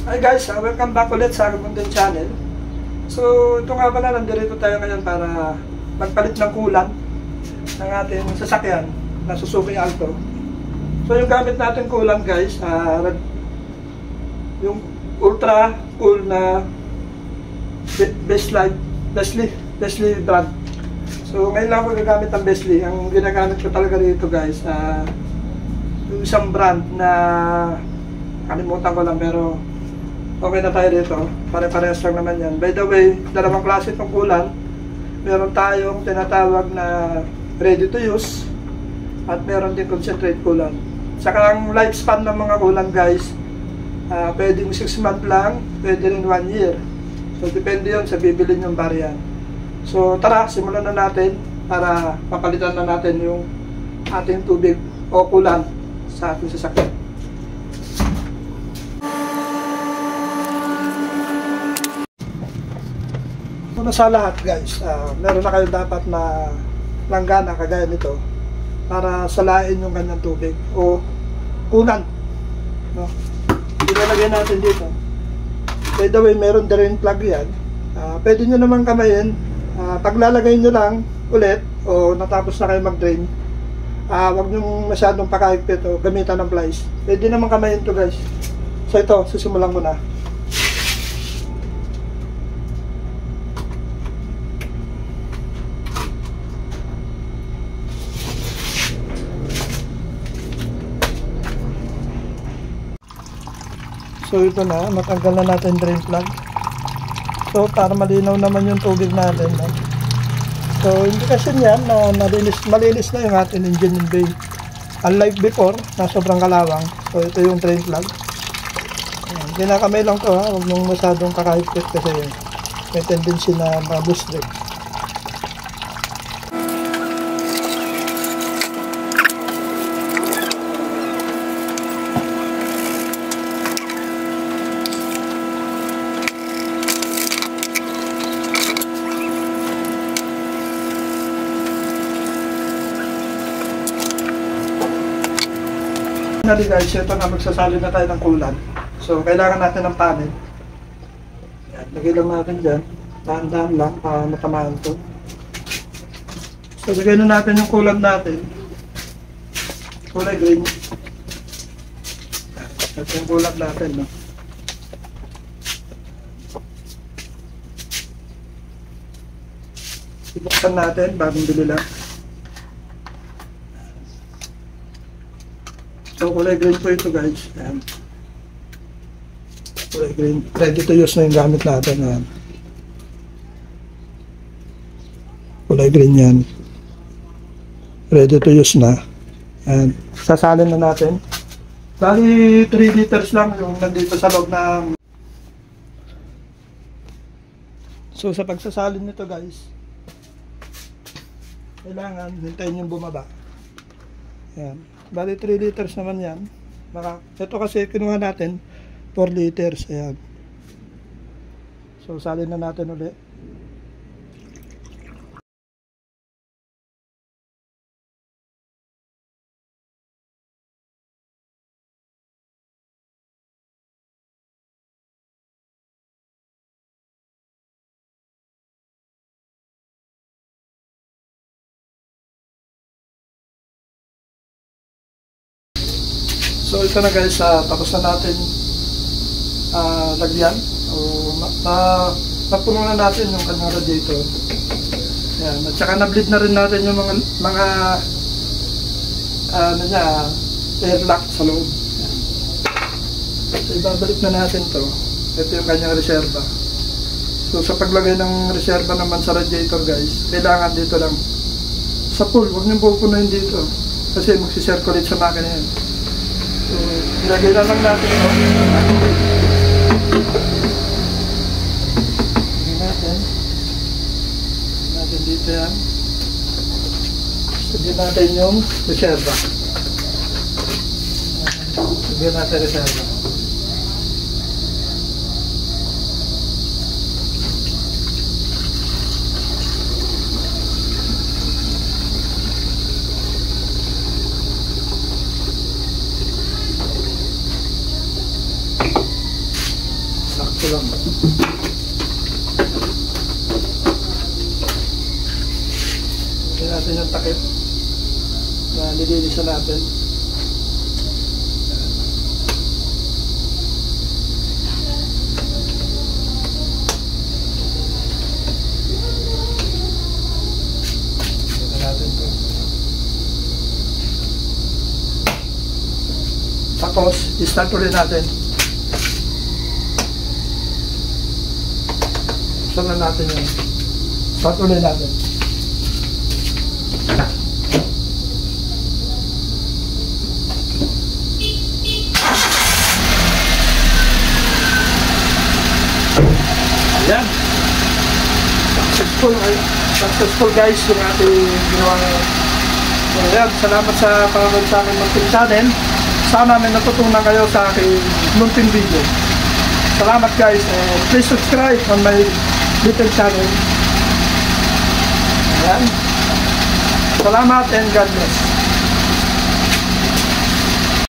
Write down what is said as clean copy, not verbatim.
Hi guys, welcome back ulit sa Agabundon Channel. So ito nga pala, nandito tayo ngayon para magpalit ng kulan ng ating sasakyan na Suzuki Alto. So yung gamit natin kulan guys, yung ultra cool na Besley brand. So ngayon lang ako gagamit ng Besley. Ang ginagamit ko talaga dito guys, yung isang brand na kalimutan ko lang, pero okay na tayo dito. Pare-parehas lang naman yan. By the way, dalawang klase itong kulan. Meron tayong tinatawag na ready to use at meron din concentrate kulan. Saka ang lifespan ng mga kulan guys, pwedeng 6 month lang, pwede rin 1 year. So depende yun sa bibili nyong variant. So tara, simulan na natin para papalitan na natin yung ating tubig o kulan sa ating sasakyan. Una sa lahat guys, meron na kayo dapat na langgana kagaya nito para salain yung kanyang tubig o kulan, no? Ilalagay natin dito. By the way, meron drain plug yan. Pwede nyo naman kamayin. Paglalagay nyo lang ulit o natapos na kayo mag-drain, huwag nyo masyadong pakahigpit o gamitan ng plies. Pwede naman kamayin to guys. So ito, sisimulan ko na. So ito na, matanggal na natin drain plug. So para malinaw naman yung tubig natin, no? So hindi kasi yan na malinis na yung ating engine bay. Unlike before, na sobrang kalawang. So ito yung drain plug. Kinakamay lang to, ha? Huwag mong masyadong kakahigpit kasi may tendency na ma-loose din. Finally guys, ito na, magsasalin na tayo ng kulan. So kailangan natin ng panel. Yan, lagay lang natin dyan. Dahan-dahan lang para matamaan ito. So lagay na natin yung kulan natin. Kulay green. Ito yung kulan natin, no? Ibuksan natin, bagong bili lang. So kulay green po ito guys. Ayan. Kulay green. Ready to use na yung gamit natin. Ayan. Kulay green yan. Ready to use na. Ayan. Sasalin na natin. Bali 3 liters lang yung nandito sa loob ng... So sa pagsasalin nito guys, kailangan hintayin yung bumaba. Ayan. Bali 3 liters naman yan. Ito kasi kinuha natin 4 liters. Ayan. So salin na natin ulit. So ito na guys, tapos na natin lagyan o napuno na natin yung kanyang radiator. Yan. At saka na-bleed na rin natin yung mga air lock sa loob. Yan. So ibabalik na natin to. Ito yung kanyang reserva. So sa paglagay ng reserva naman sa radiator guys, kailangan dito lang sa full, huwag niyong pupunuin dito kasi magsisirculate sa makina yan. So, ilagay na lang natin ito. Ilagay natin dito yan. Ilagay natin yung reserva. Ilagay natin reserva. ko lang. Lagyan natin yung takip na nililisan natin. Lagyan natin ito. Tapos, i-start ulit natin. Saan na natin yun? Start ulit natin. Ayan. Successful guys yung ating ginawang. Ayan, salamat sa panonood sa aking munting channel. Sana may natutunan kayo sa aking munting video. Salamat guys, and please subscribe on my little channel. Ayan. Salamat and God bless.